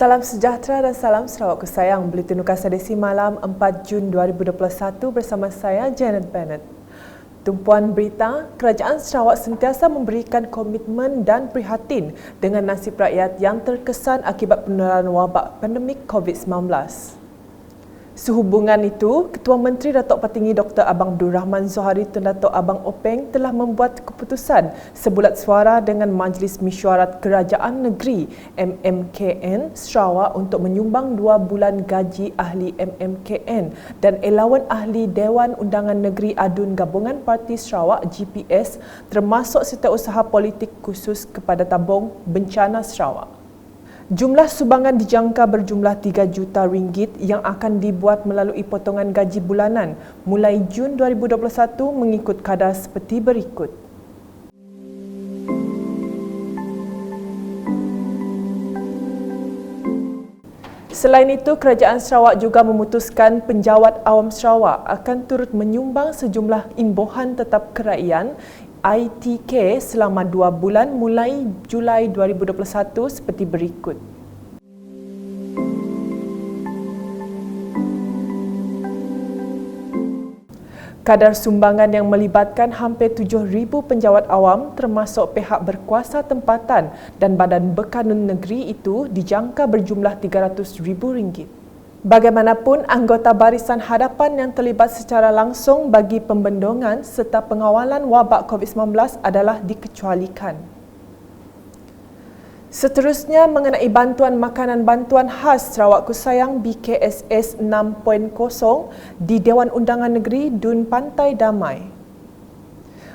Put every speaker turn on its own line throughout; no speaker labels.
Salam sejahtera dan salam Sarawak sayang. Buletin Nukas edisi malam 4 Jun 2021 bersama saya Janet Bennett. Tumpuan berita, Kerajaan Sarawak sentiasa memberikan komitmen dan prihatin dengan nasib rakyat yang terkesan akibat penularan wabak pandemik COVID-19. Sehubungan itu, Ketua Menteri Datuk Patinggi Dr. Abang Abdul Rahman Zohari Tun Datuk Abang Openg telah membuat keputusan sebulat suara dengan Majlis Mesyuarat Kerajaan Negeri MMKN Sarawak untuk menyumbang 2 bulan gaji ahli MMKN dan elawan ahli Dewan Undangan Negeri Adun Gabungan Parti Sarawak GPS termasuk setiausaha politik khusus kepada tabung bencana Sarawak. Jumlah sumbangan dijangka berjumlah RM3 juta yang akan dibuat melalui potongan gaji bulanan mulai Jun 2021 mengikut kadar seperti berikut. Selain itu, Kerajaan Sarawak juga memutuskan penjawat awam Sarawak akan turut menyumbang sejumlah imbuhan tetap keraian ITK selama 2 bulan mulai Julai 2021 seperti berikut. Kadar sumbangan yang melibatkan hampir 7,000 penjawat awam termasuk pihak berkuasa tempatan dan badan berkanun negeri itu dijangka berjumlah RM300,000. Bagaimanapun, anggota Barisan Hadapan yang terlibat secara langsung bagi pembendungan serta pengawalan wabak COVID-19 adalah dikecualikan. Seterusnya, mengenai bantuan makanan bantuan khas Sarawak Kusayang BKSS 6.0 di Dewan Undangan Negeri Dun Pantai Damai.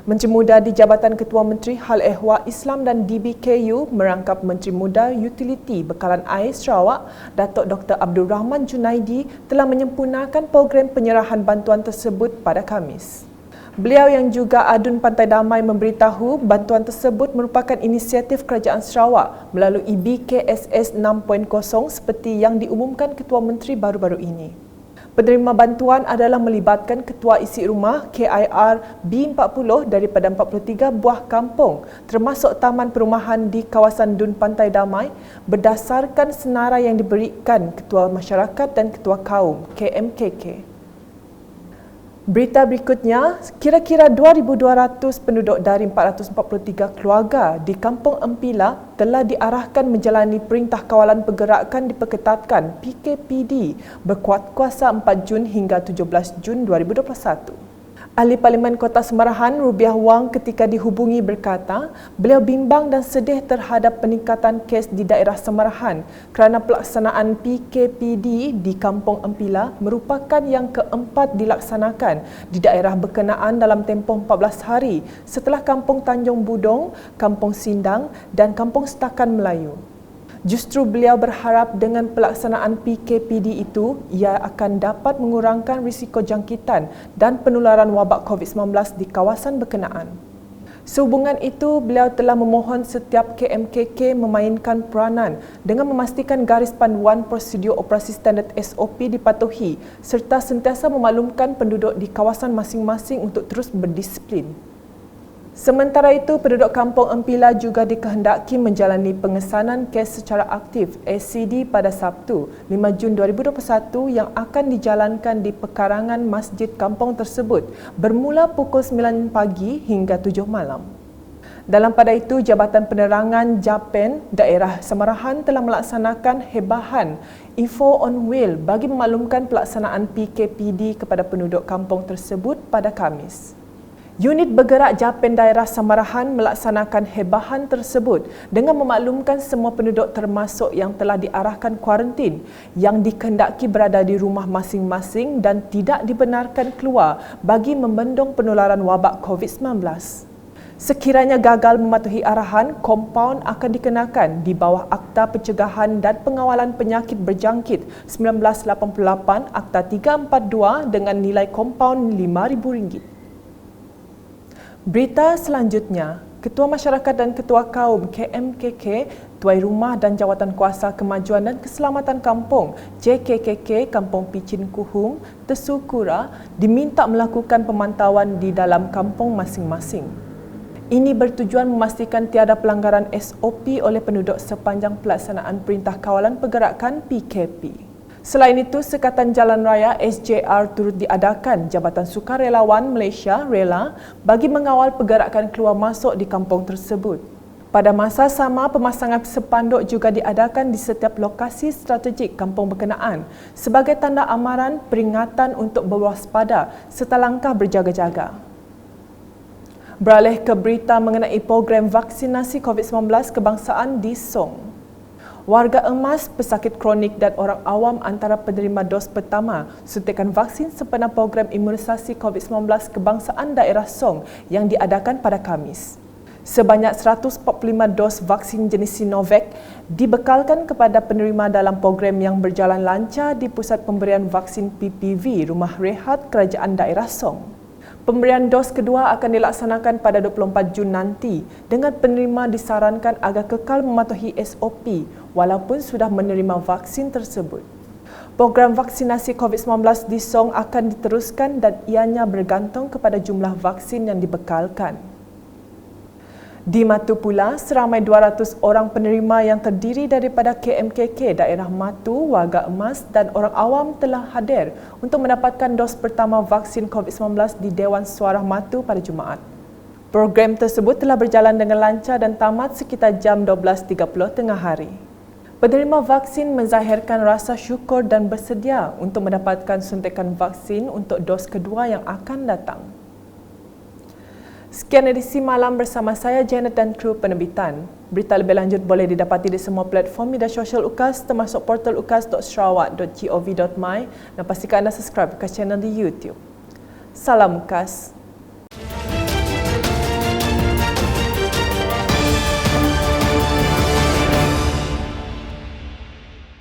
Menteri Muda di Jabatan Ketua Menteri Hal Ehwal Islam dan DBKU merangkap Menteri Muda Utiliti Bekalan Air Sarawak, Datuk Dr. Abdul Rahman Junaidi telah menyempurnakan program penyerahan bantuan tersebut pada Khamis. Beliau yang juga Adun Pantai Damai memberitahu bantuan tersebut merupakan inisiatif Kerajaan Sarawak melalui BKSS 6.0 seperti yang diumumkan Ketua Menteri baru-baru ini. Penerima bantuan adalah melibatkan Ketua Isi Rumah KIR B40 daripada 43 buah kampung termasuk taman perumahan di kawasan Dun Pantai Damai berdasarkan senarai yang diberikan Ketua Masyarakat dan Ketua Kaum KMKK. Berita berikutnya, kira-kira 2,200 penduduk dari 443 keluarga di Kampung Empila telah diarahkan menjalani Perintah Kawalan Pergerakan Diperketatkan PKPD berkuat kuasa 4 Jun hingga 17 Jun 2021. Ahli Parlimen Kota Semarahan, Rubiah Wang ketika dihubungi berkata, beliau bimbang dan sedih terhadap peningkatan kes di daerah Semarahan kerana pelaksanaan PKPD di Kampung Empila merupakan yang keempat dilaksanakan di daerah berkenaan dalam tempoh 14 hari setelah Kampung Tanjung Budong, Kampung Sindang dan Kampung Setakan Melayu. Justru beliau berharap dengan pelaksanaan PKPD itu, ia akan dapat mengurangkan risiko jangkitan dan penularan wabak COVID-19 di kawasan berkenaan. Sehubungan itu, beliau telah memohon setiap KMKK memainkan peranan dengan memastikan garis panduan prosedur operasi standard SOP dipatuhi serta sentiasa memaklumkan penduduk di kawasan masing-masing untuk terus berdisiplin. Sementara itu, penduduk Kampung Empila juga dikehendaki menjalani pengesanan kes secara aktif SCD pada Sabtu, 5 Jun 2021 yang akan dijalankan di pekarangan masjid kampung tersebut bermula pukul 9 pagi hingga 7 malam. Dalam pada itu, Jabatan Penerangan Japan Daerah Semarahan telah melaksanakan hebahan info on wheel bagi memaklumkan pelaksanaan PKPD kepada penduduk kampung tersebut pada Khamis. Unit Bergerak Japan Daerah Semarahan melaksanakan hebahan tersebut dengan memaklumkan semua penduduk termasuk yang telah diarahkan kuarantin yang dikehendaki berada di rumah masing-masing dan tidak dibenarkan keluar bagi membendung penularan wabak COVID-19. Sekiranya gagal mematuhi arahan, kompaun akan dikenakan di bawah Akta Pencegahan dan Pengawalan Penyakit Berjangkit 1988 Akta 342 dengan nilai kompaun RM5,000. Berita selanjutnya, Ketua Masyarakat dan Ketua Kaum KMKK, Tuai Rumah dan Jawatan Kuasa Kemajuan dan Keselamatan Kampung JKKK Kampung Picin Kuhung, Tesu Kura diminta melakukan pemantauan di dalam kampung masing-masing. Ini bertujuan memastikan tiada pelanggaran SOP oleh penduduk sepanjang pelaksanaan Perintah Kawalan Pergerakan PKP. Selain itu, Sekatan Jalan Raya SJR turut diadakan Jabatan Sukarelawan Malaysia (RELA) bagi mengawal pergerakan keluar masuk di kampung tersebut. Pada masa sama, pemasangan spanduk juga diadakan di setiap lokasi strategik kampung berkenaan sebagai tanda amaran peringatan untuk berwaspada serta langkah berjaga-jaga. Beralih ke berita mengenai program vaksinasi COVID-19 kebangsaan di Song. Warga emas, pesakit kronik dan orang awam antara penerima dos pertama suntikan vaksin sempena program imunisasi COVID-19 kebangsaan daerah Song yang diadakan pada Khamis. Sebanyak 145 dos vaksin jenis Sinovac dibekalkan kepada penerima dalam program yang berjalan lancar di Pusat Pemberian Vaksin PPV Rumah Rehat Kerajaan Daerah Song. Pemberian dos kedua akan dilaksanakan pada 24 Jun nanti dengan penerima disarankan agar kekal mematuhi SOP walaupun sudah menerima vaksin tersebut. Program vaksinasi COVID-19 di Song akan diteruskan dan ianya bergantung kepada jumlah vaksin yang dibekalkan. Di Matu pula, seramai 200 orang penerima yang terdiri daripada KMKK daerah Matu, warga emas dan orang awam telah hadir untuk mendapatkan dos pertama vaksin COVID-19 di Dewan Suara Matu pada Jumaat. Program tersebut telah berjalan dengan lancar dan tamat sekitar jam 12.30 tengah hari. Penerima vaksin menzahirkan rasa syukur dan bersedia untuk mendapatkan suntikan vaksin untuk dos kedua yang akan datang. Sekian edisi malam bersama saya Janet dan kru penerbitan. Berita lebih lanjut boleh didapati di semua platform media sosial UKAS termasuk portal ukas.sarawak.gov.my dan pastikan anda subscribe ke channel di YouTube. Salam UKAS.